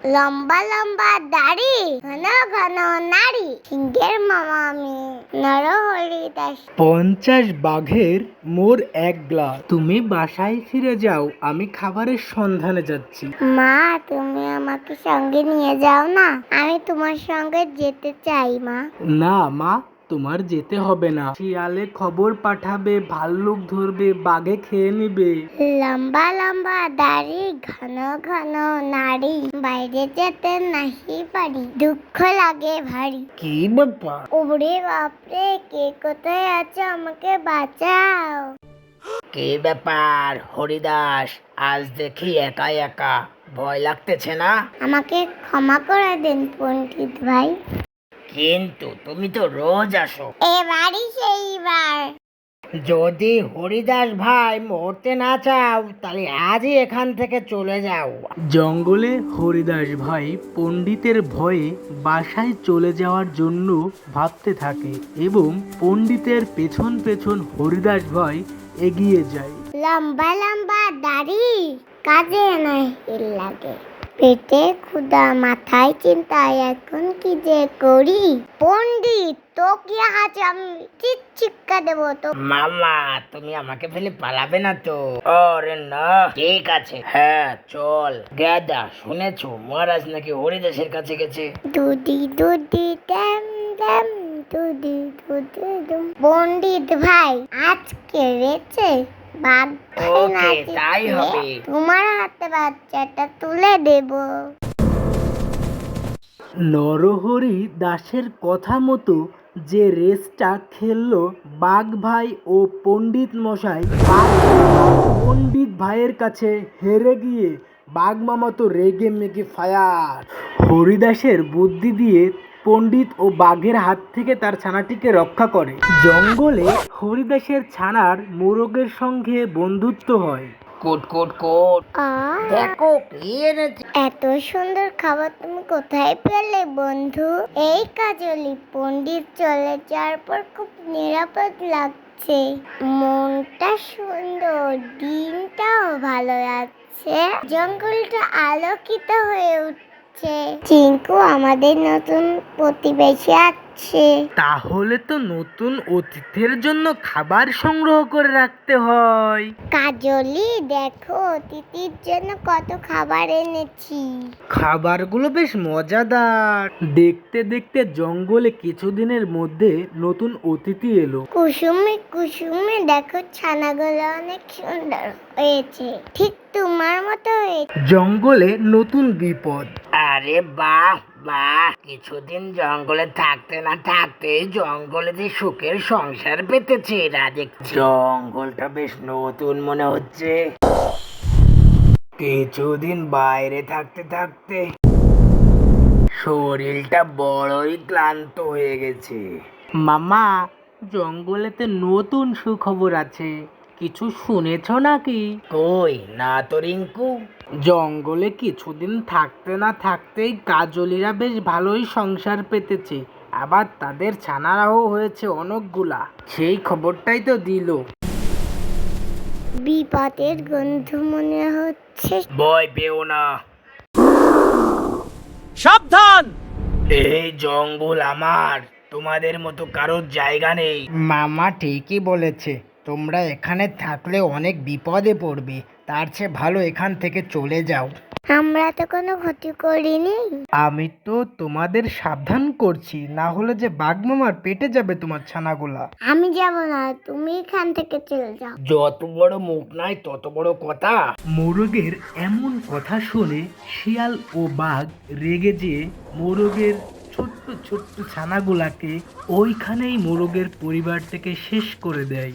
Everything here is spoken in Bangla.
লম্বা লম্বা দাড়ি, ঘন ঘন নাড়ি, সিংহের মামা আমি, নরহরি দাস। 50 বাঘের মোর 1 গ্লাস। তুমি বাসায় ফিরে যাও, আমি খাবারের সন্ধানে যাচ্ছি। মা, তুমি আমাকে সঙ্গে নিয়ে যাও না, আমি তোমার সঙ্গে যেতে চাই মা। না মা, তোমার যেতে হবে না। শিয়ালে খবর পাঠাবে, ভাল্লুক ধরবে, বাঘে খেয়ে নিবে। লম্বা লম্বা দাড়ি, ঘন ঘন নাড়ি, বাইরে যেতে নাহি পারি, দুঃখ লাগে ভারী। কি ব্যাপার? ওরে বাপরে, কে কোথায় আছো, আমাকে বাঁচাও। কি ব্যাপার হরিদাস, আজ দেখি একা একা, ভয় লাগতেছে না? আমাকে ক্ষমা করে দিন পণ্ডিত ভাই। কিন্তু তুমি তো রোজ আসো। এবারই সেইবার। যদি হরিদাস ভাই মরতে না চাও, তাহলে আজই এখান থেকে চলে যাও। জঙ্গলে হরিদাস ভাই পণ্ডিতের ভয়ে বাসায় চলে যাওয়ার জন্য ভাবতে থাকে এবং পণ্ডিতের পেছন পেছন হরিদাস ভাই এগিয়ে যায়। লম্বা লম্বা দাড়ি, কাজে নাহি লাগে, পেটে ক্ষুধা, মাথায় চিন্তা, এখন কি যে করি। পণ্ডিত, তোকে আজ আমি চিৎকা দেবো তো। মামা, তুমি আমাকে ফেলে পালাবে না তো? আরে না, ঠিক আছে, হ্যাঁ চল। গেদা, শুনেছো মহারাজ নাকি হরিদাসের কাছে গেছে? দুদি দুদি ড্যাম ড্যাম, দুদি দুদি ডুম। পণ্ডিত ভাই, আজকে রেচে বাঘ ওকে, তাই হবে। তোমার হাতে বাচ্চাটা তুলে দেব। নরহরি দাসের কথা মতো যে রেসটা খেললো বাঘ ভাই ও পণ্ডিত মশাই, পণ্ডিত ভাইয়ের কাছে হেরে গিয়ে বাঘ মামা তো রেগে মেগে ফায়ার। হরিদাসের বুদ্ধি দিয়ে পণ্ডিত ও বাঘের হাত থেকে তার ছানাটিকে রক্ষা করে। জঙ্গলে হরিদাসের ছানার মোরগের সঙ্গে বন্ধুত্ব হয়। কোট কোট কোট, আহ, দেখো কি এনেছে। এত সুন্দর খাবার তুমি কোথায় পেলে বন্ধু? এই কাজলি, পণ্ডিত চলে যাওয়ার পর খুব নিরাপদ লাগছে, মনটা সুন্দর, দিনটাও ভালো লাগছে, জঙ্গলটা আলোকিত হয়ে উঠছে। চিঙ্কু, আমাদের নতুন প্রতিবেশী আছে। তাহলে তো নতুন অতিথির জন্য খাবার সংগ্রহ করে রাখতে হয়। কাজলি, দেখো অতিথির জন্য কত খাবার এনেছি। খাবারগুলো বেশ মজাদার। দেখতে দেখতে জঙ্গলে কিছুদিনের মধ্যে নতুন অতিথি এলো। কুসুমে কুসুমে, দেখো ছানাগুলো অনেক সুন্দর হয়েছে, ঠিক তোমার মতো হয়েছে। জঙ্গলে নতুন বিপদ। আরে বাহ বাহ, কিছুদিন জঙ্গলে থাকতে না থাকতেই জঙ্গলে যে সুখের সংসার পেতেছে এরা, জঙ্গলটা বেশ নতুন মনে হচ্ছে। কিছুদিন বাইরে থাকতে থাকতে শরীরটা বড়ই ক্লান্ত হয়ে গেছে। মামা, জঙ্গলেতে নতুন সুখবর আছে, কিছু শুনেছো নাকি? কই না তো রিঙ্কু। জঙ্গলে কিছুদিন থাকতে না থাকতেই কাজলিরা বেশ ভালোই সংসার পেতেছে, আবার তাদের ছানারাও হয়েছে অনেকগুলা। সেই খবরটাই তো দিল। বিপদের গন্ধ মনে হচ্ছে। ভয় পেও না, সাবধান! এই জঙ্গল আমার, তোমাদের মতো কারোর জায়গা নেই। মামা ঠিকই বলেছে, তোমরা এখানে থাকলে অনেক বিপদে পড়বে, তার চেয়ে ভালো এখান থেকে চলে যাও। আমরা তো কোনো ক্ষতি করিনি। আমি তো তোমাদের সাবধান করছি, না হলে যে বাঘ মামার পেটে যাবে তোমার ছানাগুলা। আমি যাব না, তুমি এখান থেকে চলে যাও। যত বড় মুখ নাই তত বড় কথা। মোরগের এমন কথা শুনে শিয়াল ও বাঘ রেগে যেয়ে মোরগের ছোট্ট ছোট্ট ছানাগুলাকে ওইখানেই মোরগের পরিবার থেকে শেষ করে দেয়।